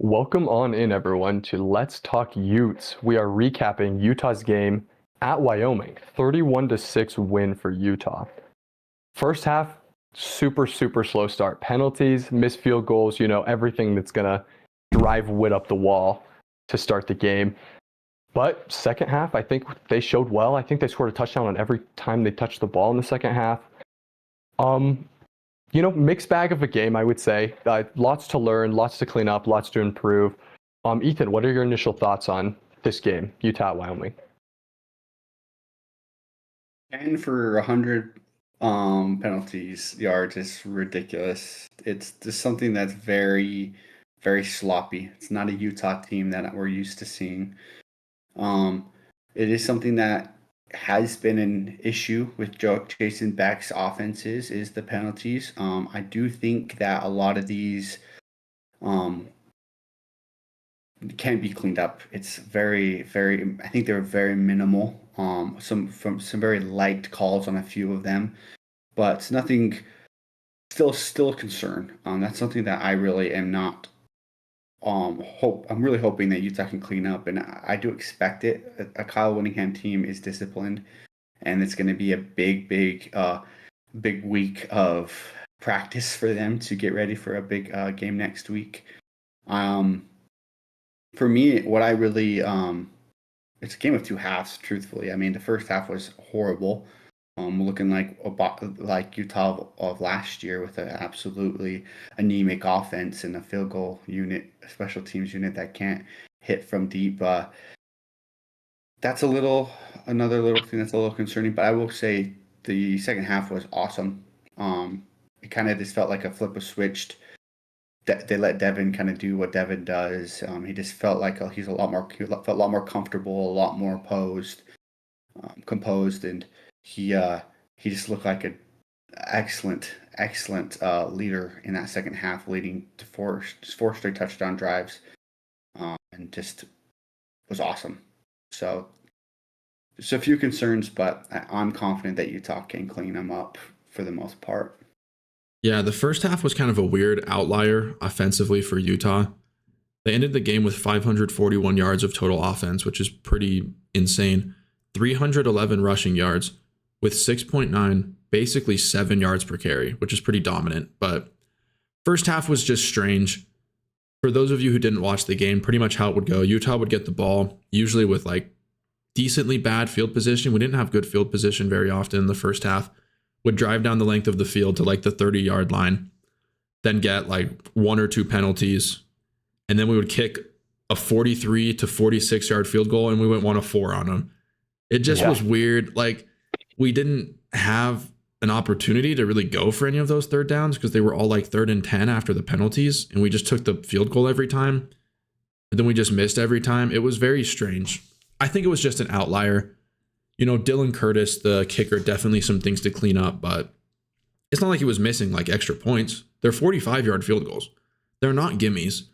Welcome on in, everyone, to Let's Talk Utes. We are recapping Utah's game at Wyoming. 31-6 win for Utah. First half, super slow start. Penalties, missed field goals, everything that's going to drive Witt up the wall to start the game. But second half, I think they showed well. I think they scored a touchdown on every time they touched the ball in the second half. Mixed bag of a game, I would say. Lots to learn, lots to clean up, lots to improve. Ethan, what are your initial thoughts on this game, Utah at Wyoming? 10 for 100 penalties yards is ridiculous. It's just something that's very, very sloppy. It's not a Utah team that we're used to seeing. It is something that has been an issue with Jason Beck's offenses is the penalties. I do think that a lot of these can be cleaned up. It's very, very. I think they're very minimal. Some very light calls on a few of them, but nothing. Still a concern. That's something that I really am not. I'm really hoping that Utah can clean up, and I do expect it. A Kyle Whittingham team is disciplined, and it's going to be a big week of practice for them to get ready for a big game next week. For me, what I really it's a game of two halves. Truthfully, I mean, the first half was horrible, looking like Utah of last year with an absolutely anemic offense and a field goal unit, a special teams unit that can't hit from deep. That's another little thing that's a little concerning. But I will say the second half was awesome. It kind of just felt like a flip was switched. They let Devin kind of do what Devin does. He just felt like he felt a lot more comfortable, a lot more composed, and he just looked like an excellent leader in that second half, leading to four straight touchdown drives, and just was awesome. So just a few concerns, but I'm confident that Utah can clean them up for the most part. Yeah, the first half was kind of a weird outlier offensively for Utah. They ended the game with 541 yards of total offense, which is pretty insane. 311 rushing yards with 6.9, basically 7 yards per carry, which is pretty dominant. But first half was just strange. For those of you who didn't watch the game, pretty much how it would go, Utah would get the ball, usually with like decently bad field position. We didn't have good field position very often in the first half. Would drive down the length of the field to like the 30-yard line, then get like one or two penalties, and then we would kick a 43 to 46-yard field goal, and we went 1 of 4 on them. It just was weird. Like, we didn't have an opportunity to really go for any of those third downs because they were all like 3rd and 10 after the penalties, and we just took the field goal every time, and then we just missed every time. It was very strange. I think it was just an outlier. Dylan Curtis, the kicker, definitely some things to clean up, but it's not like he was missing like extra points. They're 45-yard field goals. They're not gimmies.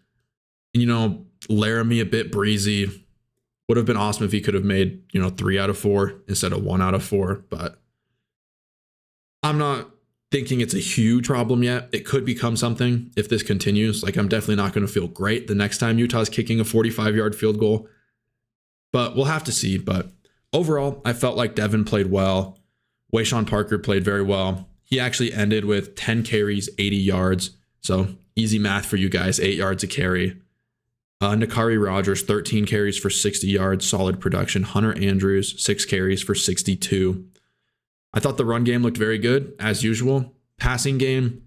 And, Laramie a bit breezy. Would have been awesome if he could have made, 3 out of 4 instead of 1 out of 4, but I'm not thinking it's a huge problem yet. It could become something if this continues. Like, I'm definitely not going to feel great the next time Utah's kicking a 45-yard field goal, but we'll have to see. But overall, I felt like Devin played well. Wayshawn Parker played very well. He actually ended with 10 carries, 80 yards. So easy math for you guys, 8 yards a carry. Nakari Rogers, 13 carries for 60 yards, solid production. Hunter Andrews, 6 carries for 62. I thought the run game looked very good, as usual. Passing game,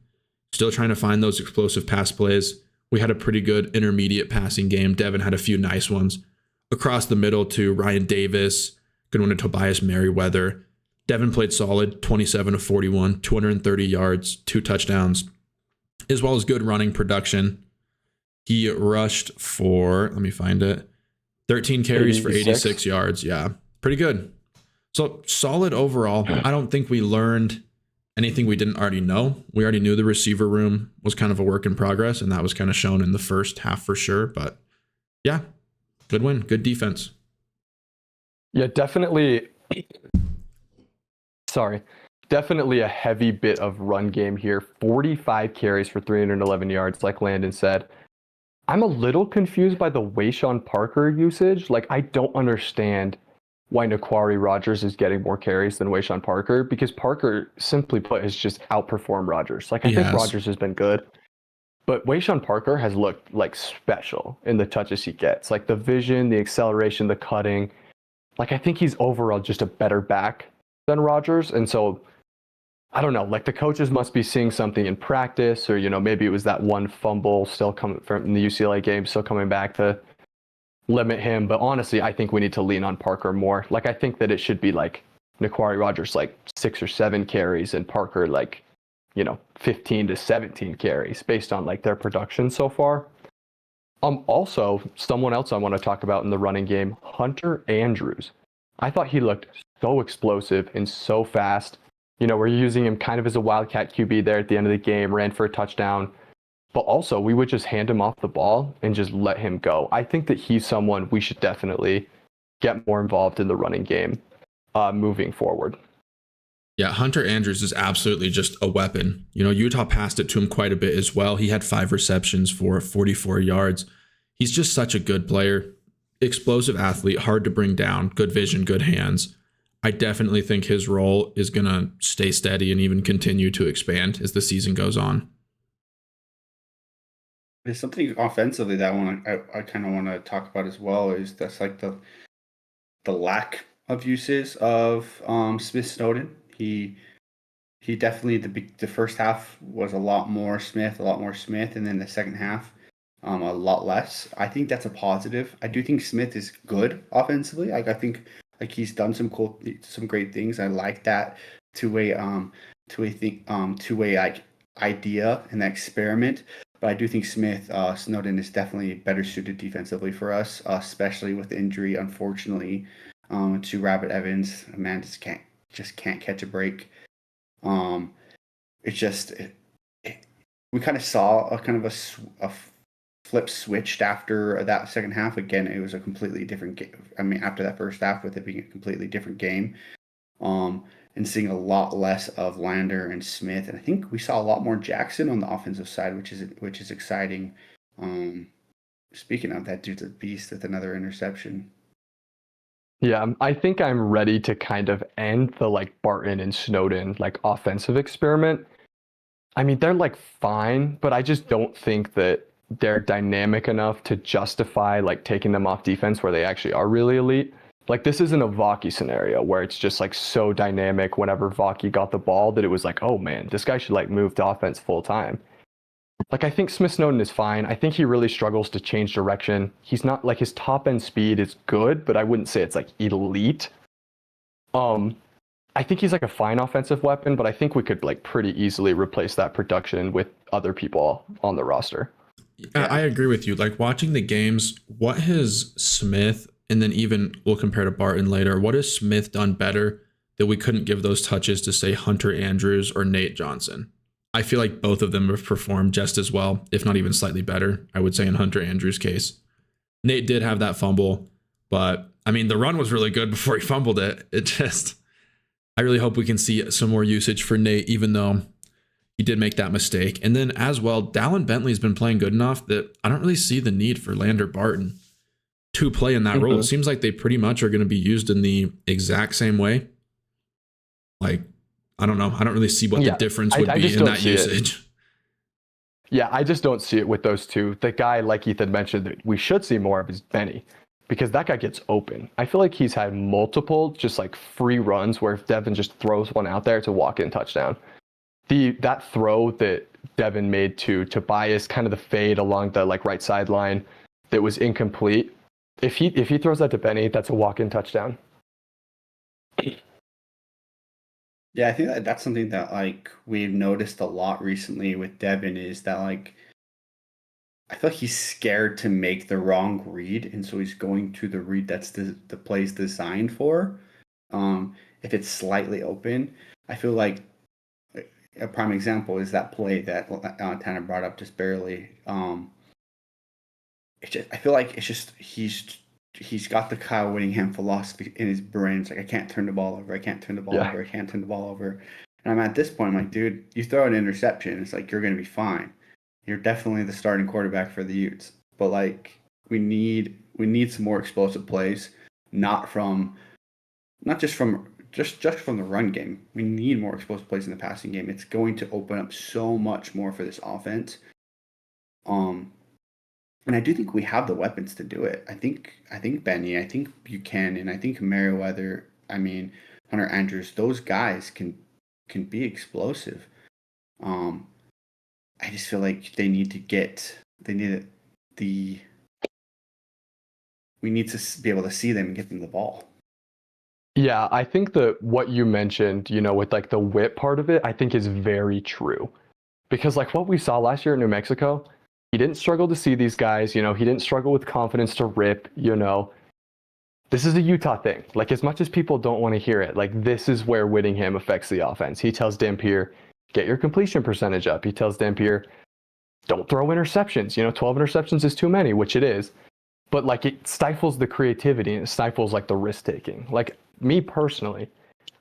still trying to find those explosive pass plays. We had a pretty good intermediate passing game. Devin had a few nice ones. Across the middle to Ryan Davis, good one to Tobias Merriweather. Devin played solid, 27 of 41, 230 yards, 2 touchdowns, as well as good running production. He rushed for, 13 carries for 86 yards. Yeah, pretty good. So solid overall. I don't think we learned anything we didn't already know. We already knew the receiver room was kind of a work in progress, and that was kind of shown in the first half for sure. But yeah, good win, good defense. Yeah, definitely. Definitely a heavy bit of run game here. 45 carries for 311 yards, like Landon said. I'm a little confused by the Wayshawn Parker usage. Like, I don't understand why Naquari Rogers is getting more carries than Wayshawn Parker, because Parker, simply put, has just outperformed Rogers. Like, I He think has. Rogers has been good, but Wayshawn Parker has looked like special in the touches he gets. Like the vision, the acceleration, the cutting. Like, I think he's overall just a better back than Rogers. And so I don't know, like the coaches must be seeing something in practice, or, maybe it was that one fumble still coming from the UCLA game, still coming back to limit him. But honestly, I think we need to lean on Parker more. Like, I think that it should be like Naquari Rogers, like 6 or 7 carries, and Parker, like, 15 to 17 carries based on like their production so far. Also, someone else I want to talk about in the running game, Hunter Andrews. I thought he looked so explosive and so fast. We're using him kind of as a wildcat QB there at the end of the game, ran for a touchdown. But also, we would just hand him off the ball and just let him go. I think that he's someone we should definitely get more involved in the running game moving forward. Yeah, Hunter Andrews is absolutely just a weapon. Utah passed it to him quite a bit as well. He had 5 receptions for 44 yards. He's just such a good player, explosive athlete, hard to bring down, good vision, good hands. I definitely think his role is going to stay steady and even continue to expand as the season goes on. There's something offensively that I kind of want to talk about as well. Is that's like the lack of uses of Smith Snowden. He definitely the first half was a lot more Smith, and then the second half a lot less. I think that's a positive. I do think Smith is good offensively. Like, I think like he's done some great things. I like that two-way like idea and that experiment. But I do think Snowden is definitely better suited defensively for us, especially with the injury, unfortunately, to Rabbit Evans. A man just can't catch a break. It's just we kind of saw a flip switched after that second half. Again, it was a completely different game. I mean, after that first half, with it being a completely different game, and seeing a lot less of Lander and Smith, and I think we saw a lot more Jackson on the offensive side, which is exciting. Speaking of, that dude's a beast with another interception. Yeah, I think I'm ready to kind of end the like Barton and Snowden like offensive experiment. I mean, they're like fine, but I just don't think that they're dynamic enough to justify like taking them off defense where they actually are really elite. Like, this isn't a Vaki scenario where it's just like so dynamic whenever Vaki got the ball that it was like, oh man, this guy should like move to offense full time. Like, I think Smith Snowden is fine. I think he really struggles to change direction. He's not like, his top end speed is good, but I wouldn't say it's like elite. I think he's like a fine offensive weapon, but I think we could like pretty easily replace that production with other people on the roster. Yeah. I agree with you. Like, watching the games, what has Smith, and then even we'll compare to Barton later, what has Smith done better that we couldn't give those touches to, say, Hunter Andrews or Nate Johnson? I feel like both of them have performed just as well, if not even slightly better, I would say, in Hunter Andrews' case. Nate did have that fumble, but I mean, the run was really good before he fumbled it. I really hope we can see some more usage for Nate, even though he did make that mistake. And then as well, Dallin Bentley's been playing good enough that I don't really see the need for Lander Barton to play in that role. It seems like they pretty much are going to be used in the exact same way. Like, I don't know. I don't really see what the difference would be in that usage. Yeah, I just don't see it with those two. The guy, like Ethan mentioned, that we should see more of is Benny, because that guy gets open. I feel like he's had multiple just like free runs where if Devin just throws one out there, it's a walk-in touchdown. That throw that Devin made to Tobias, kind of the fade along the like right sideline that was incomplete. If he throws that to Benny, that's a walk-in touchdown. Yeah, I think that's something that like we've noticed a lot recently with Devin, is that like I feel like he's scared to make the wrong read, and so he's going to the read that's the play's designed for. If it's slightly open, I feel like a prime example is that play that Tanner brought up just barely. I feel like it's just he's got the Kyle Whittingham philosophy in his brain. It's like, I can't turn the ball over. I can't turn the ball over. I can't turn the ball over. And I'm at this point, I'm like, dude, you throw an interception, it's like, you're going to be fine. You're definitely the starting quarterback for the Utes. but like we need some more explosive plays, not just from the run game. We need more explosive plays in the passing game. It's going to open up so much more for this offense. And I do think we have the weapons to do it. I think Benny, I think Buchanan, I think Merriweather, I mean Hunter Andrews, those guys can be explosive. I just feel like we need to be able to see them and get them the ball. Yeah, I think that what you mentioned, with like the whip part of it, I think is very true. Because like what we saw last year in New Mexico, he didn't struggle to see these guys, he didn't struggle with confidence to rip. This is a Utah thing. Like as much as people don't want to hear it, like this is where Whittingham affects the offense. He tells Dampier, get your completion percentage up. He tells Dampier, don't throw interceptions. 12 interceptions is too many, which it is. But like it stifles the creativity and it stifles like the risk taking. Like me personally,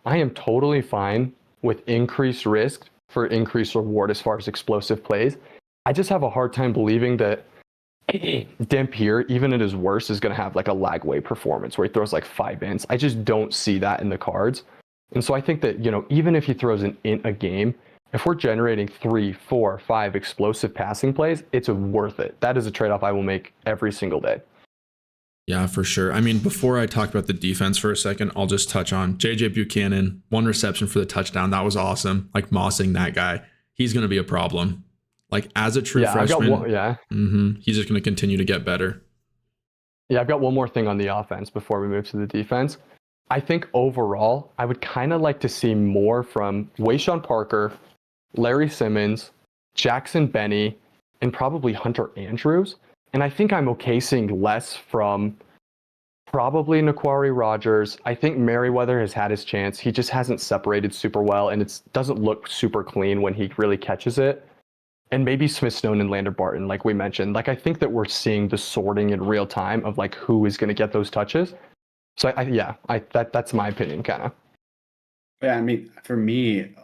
I am totally fine with increased risk for increased reward as far as explosive plays. I just have a hard time believing that Dampier, even at his worst, is going to have like a lagway performance where he throws like 5 ints. I just don't see that in the cards. And so I think that, even if he throws an int a game, if we're generating 3, 4, 5 explosive passing plays, it's worth it. That is a trade-off I will make every single day. Yeah, for sure. I mean, before I talk about the defense for a second, I'll just touch on JJ Buchanan, 1 reception for the touchdown. That was awesome. Like mossing that guy. He's going to be a problem. Like as a true freshman, he's just going to continue to get better. Yeah, I've got one more thing on the offense before we move to the defense. I think overall, I would kind of like to see more from Wayshawn Parker, Larry Simmons, Jackson Benny, and probably Hunter Andrews. And I think I'm okay seeing less from probably Naquari Rogers. I think Merriweather has had his chance. He just hasn't separated super well, and it doesn't look super clean when he really catches it. And maybe Smith Stone and Lander Barton, like we mentioned. Like I think that we're seeing the sorting in real time of like who is going to get those touches. So that's my opinion, kind of. Yeah, I mean, for me,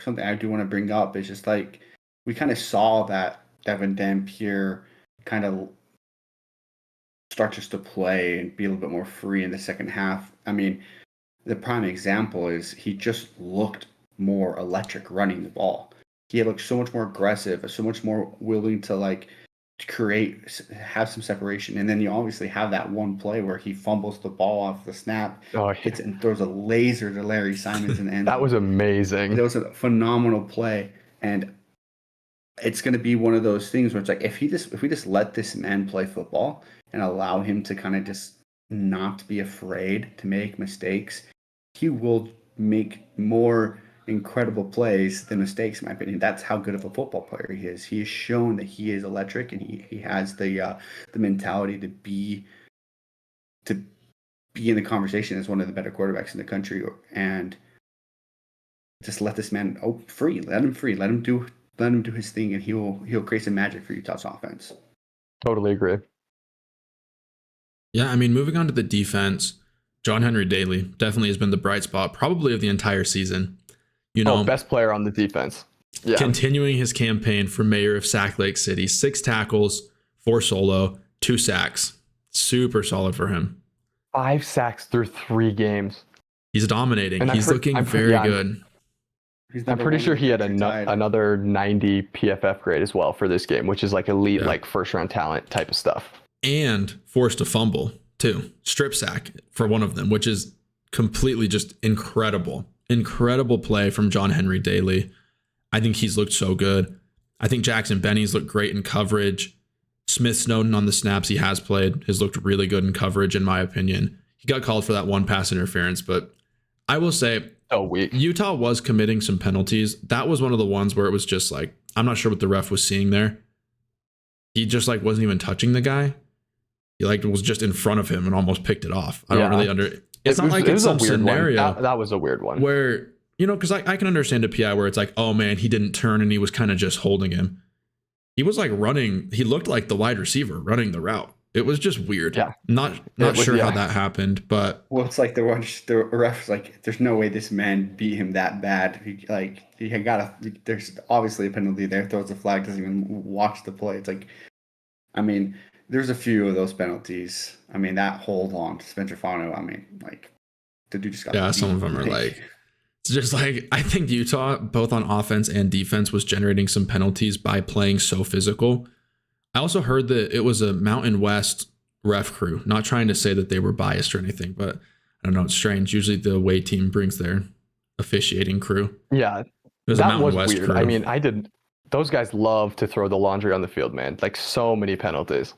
something I do want to bring up is just like we kind of saw that Devin Dampier kind of start just to play and be a little bit more free in the second half. I mean, the prime example is he just looked more electric running the ball. He looked so much more aggressive, so much more willing to like have some separation. And then you obviously have that one play where he fumbles the ball off the snap, hits it and throws a laser to Larry Simons in the end. That was amazing. That was a phenomenal play. And it's going to be one of those things where it's like if we just let this man play football and allow him to kind of just not be afraid to make mistakes, he will make more incredible plays than mistakes, in my opinion. That's how good of a football player he is. He has shown that he is electric and he has the mentality to be in the conversation as one of the better quarterbacks in the country. And just let this man free. Let him free. Let him do his thing, and he'll create some magic for Utah's offense. Totally agree. Yeah, I mean, moving on to the defense, John Henry Daly definitely has been the bright spot, probably of the entire season. Best player on the defense. Yeah. Continuing his campaign for mayor of Sac Lake City, 6 tackles, 4 solo, 2 sacks. Super solid for him. 5 sacks through 3 games. He's dominating. And he's looking very good. I'm pretty sure he had another 90 PFF grade as well for this game, which is like elite, like first round talent type of stuff. And forced a fumble too. Strip sack for one of them, which is completely just incredible. Incredible play from John Henry Daly. I think he's looked so good. I think Jackson Benny's looked great in coverage. Smith Snowden on the snaps he has played has looked really good in coverage, in my opinion. He got called for that 1 pass interference, but I will say Utah was committing some penalties. That was one of the ones where it was just like, I'm not sure what the ref was seeing there. He just like wasn't even touching the guy. He like was just in front of him and almost picked it off. I don't really It's not like it's some scenario. That was a weird one. Where, because I can understand a PI where it's like, oh man, he didn't turn and he was kind of just holding him. He was like running. He looked like the wide receiver running the route. It was just weird. Yeah. Not sure how that happened, but it's like the ref's like, there's no way this man beat him that bad. There's obviously a penalty there. Throws a flag, doesn't even watch the play. It's like, I mean, there's a few of those penalties. I mean, that hold on to Spencer Fano. I mean, like the dude just got Yeah, some beat. of them are like, it's just like, I think Utah, both on offense and defense, was generating some penalties by playing so physical. I also heard that it was a Mountain West ref crew, not trying to say that they were biased or anything, but I don't know, it's strange. Usually the away team brings their officiating crew. Yeah, It was a that Mountain was West weird. I crew. mean, I did. Those guys love to throw the laundry on the field, man. Like so many penalties.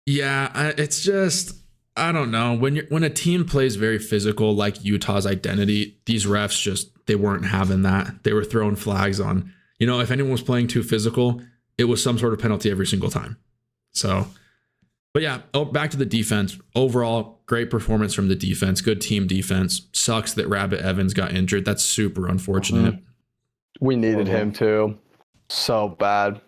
Yeah, it's just, I don't know. When a team plays very physical like Utah's identity, these refs just, they weren't having that. They were throwing flags on. If anyone was playing too physical, it was some sort of penalty every single time. So, but yeah, back to the defense. Overall, great performance from the defense. Good team defense. Sucks that Rabbit Evans got injured. That's super unfortunate. We needed Horrible. him too, so bad.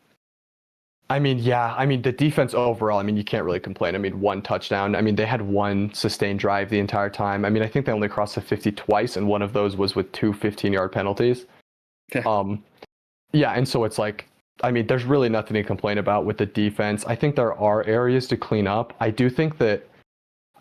I mean, yeah. I mean, the defense overall. I mean, you can't really complain. I mean, one touchdown. I mean, they had one sustained drive the entire time. I mean, I think they only crossed the 50 twice, and one of those was with two 15-yard penalties. Okay. Yeah, and so it's like, I mean, there's really nothing to complain about with the defense. I think there are areas to clean up. I do think that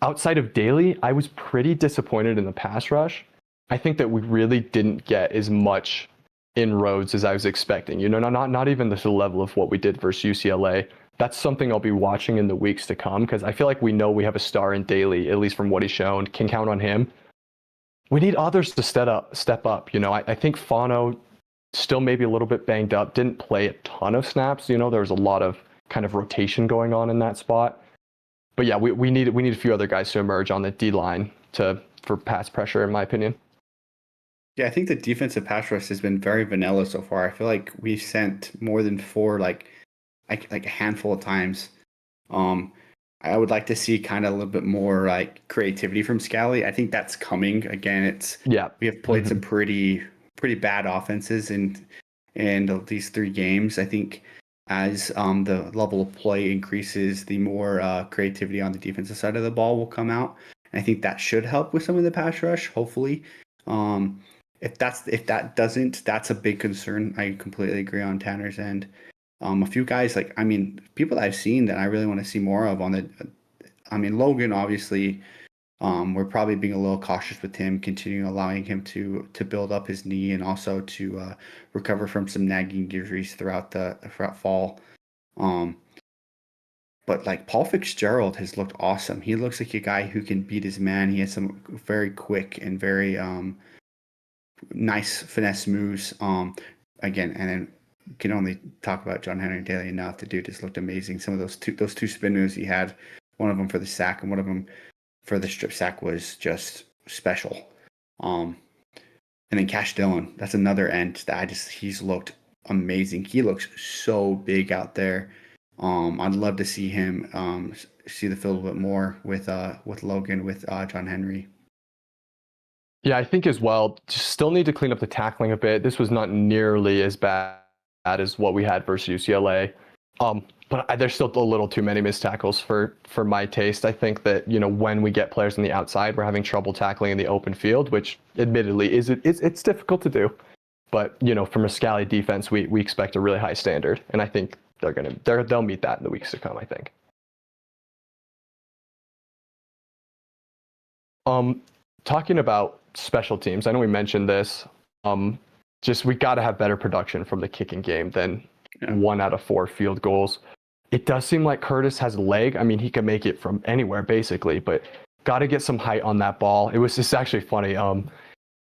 outside of Daly, I was pretty disappointed in the pass rush. I think that we really didn't get as much inroads as I was expecting. Not even the level of what we did versus UCLA. That's something I'll be watching in the weeks to come because I feel like we know we have a star in Daly, at least from what he's shown. Can count on him. We need others to step up. I think Fano still maybe a little bit banged up, didn't play a ton of snaps. There was a lot of kind of rotation going on in that spot. But yeah, we need a few other guys to emerge on the D line for pass pressure, in my opinion. Yeah, I think the defensive pass rush has been very vanilla so far. I feel like we've sent more than four, like a handful of times. I would like to see kind of a little bit more like creativity from Scally. I think that's coming. Again, we have played some pretty bad offenses in these 3 games. I think as the level of play increases, the more creativity on the defensive side of the ball will come out. And I think that should help with some of the pass rush, hopefully. If that doesn't, that's a big concern. I completely agree on Tanner's end. A few guys people that I've seen that I really want to see more of Logan, obviously, we're probably being a little cautious with him, allowing him to build up his knee and also to recover from some nagging injuries throughout fall. But like Paul Fitzgerald has looked awesome. He looks like a guy who can beat his man. He has some very quick and very nice finesse moves. Again, and then can only talk about John Henry Daly enough. The dude just looked amazing. Some of those two spin moves he had, one of them for the sack and one of them for the strip sack, was just special. And then Cash Dillon, that's another end that he's looked amazing. He looks so big out there. I'd love to see him see the field a bit more with Logan, with John Henry. Yeah, I think as well, still need to clean up the tackling a bit. This was not nearly as bad as what we had versus UCLA. But there's still a little too many missed tackles for my taste. I think that, when we get players on the outside, we're having trouble tackling in the open field, which admittedly it's difficult to do. But, from a Scally defense, we expect a really high standard. And I think they'll meet that in the weeks to come, I think. Talking about special teams, I know we mentioned this. Just we got to have better production from the kicking game than 1 out of 4 field goals. It does seem like Curtis has leg. I mean, he can make it from anywhere basically, but got to get some height on that ball. It was just actually funny.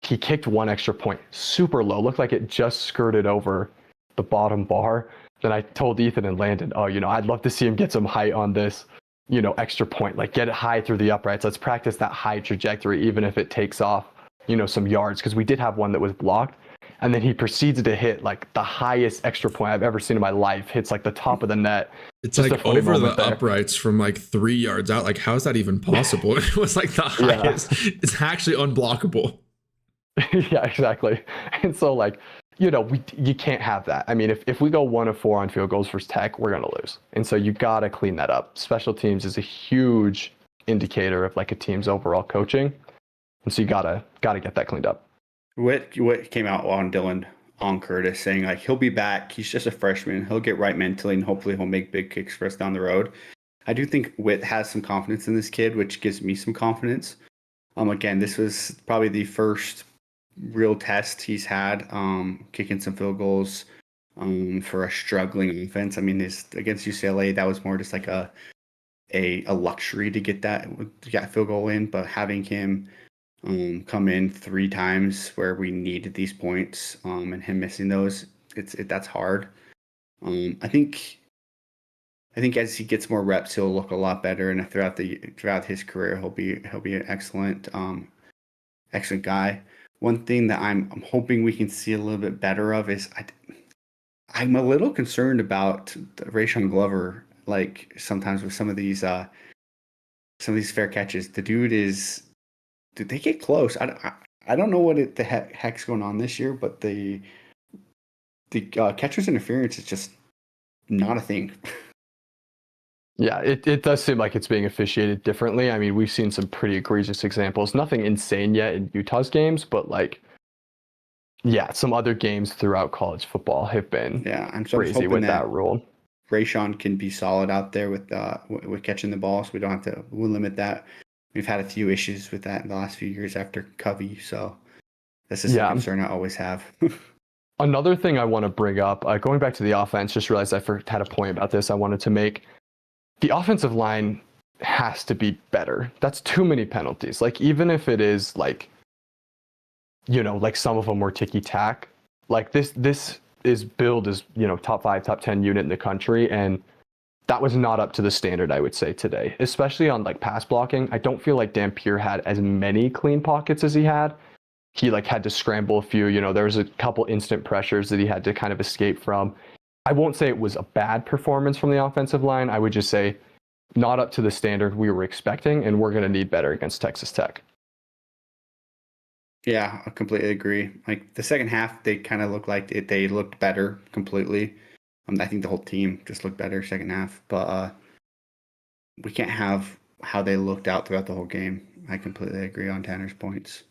He kicked 1 extra point super low, looked like it just skirted over the bottom bar. Then I told Ethan and Landon, I'd love to see him get some height on this, extra point, like get it high through the uprights. Let's practice that high trajectory, even if it takes off, some yards, because we did have one that was blocked. And then he proceeds to hit like the highest extra point I've ever seen in my life. Hits like the top of the net. It's just like over the uprights from like 3 yards out. Like, how is that even possible? It was like the highest. Yeah. It's actually unblockable. Yeah, exactly. And so like, you can't have that. I mean, if we go 1 of 4 on field goals versus Tech, we're going to lose. And so you got to clean that up. Special teams is a huge indicator of like a team's overall coaching. And so you got to get that cleaned up. What came out on Curtis saying like he'll be back. He's just a freshman. He'll get right mentally and hopefully he'll make big kicks for us down the road. I do think Witt has some confidence in this kid, which gives me some confidence. Again, this was probably the first real test he's had, kicking some field goals for a struggling offense. I mean, against UCLA, that was more just like a luxury to get that field goal in, but having him come in 3 times where we needed these points, and him missing those, that's hard. I think as he gets more reps, he'll look a lot better, and throughout his career, he'll be an excellent guy. One thing that I'm hoping we can see a little bit better of is I'm a little concerned about Rayshon Glover. Like sometimes with some of these fair catches, the dude did they get close? I don't know what the heck's going on this year, but the catcher's interference is just not a thing. Yeah, it does seem like it's being officiated differently. I mean, we've seen some pretty egregious examples. Nothing insane yet in Utah's games, but like, yeah, some other games throughout college football have been I'm crazy with that rule. Rayshon can be solid out there with catching the ball, so we'll limit that. We've had a few issues with that in the last few years after Covey, so that's just a concern I always have. Another thing I want to bring up, going back to the offense, just realized I had a point about this I wanted to make. The offensive line has to be better. That's too many penalties. Like, even if it is like, like some of them were ticky-tack, like this is billed as, top 5, top 10 unit in the country, and that was not up to the standard, I would say, today, especially on like pass blocking. I don't feel like Dampier had as many clean pockets as he had. He like had to scramble a few, there was a couple instant pressures that he had to kind of escape from. I won't say it was a bad performance from the offensive line. I would just say not up to the standard we were expecting, and we're going to need better against Texas Tech. Yeah, I completely agree. Like the second half, they kind of looked like they looked better completely. I think the whole team just looked better second half, but we can't have how they looked out throughout the whole game. I completely agree on Tanner's points.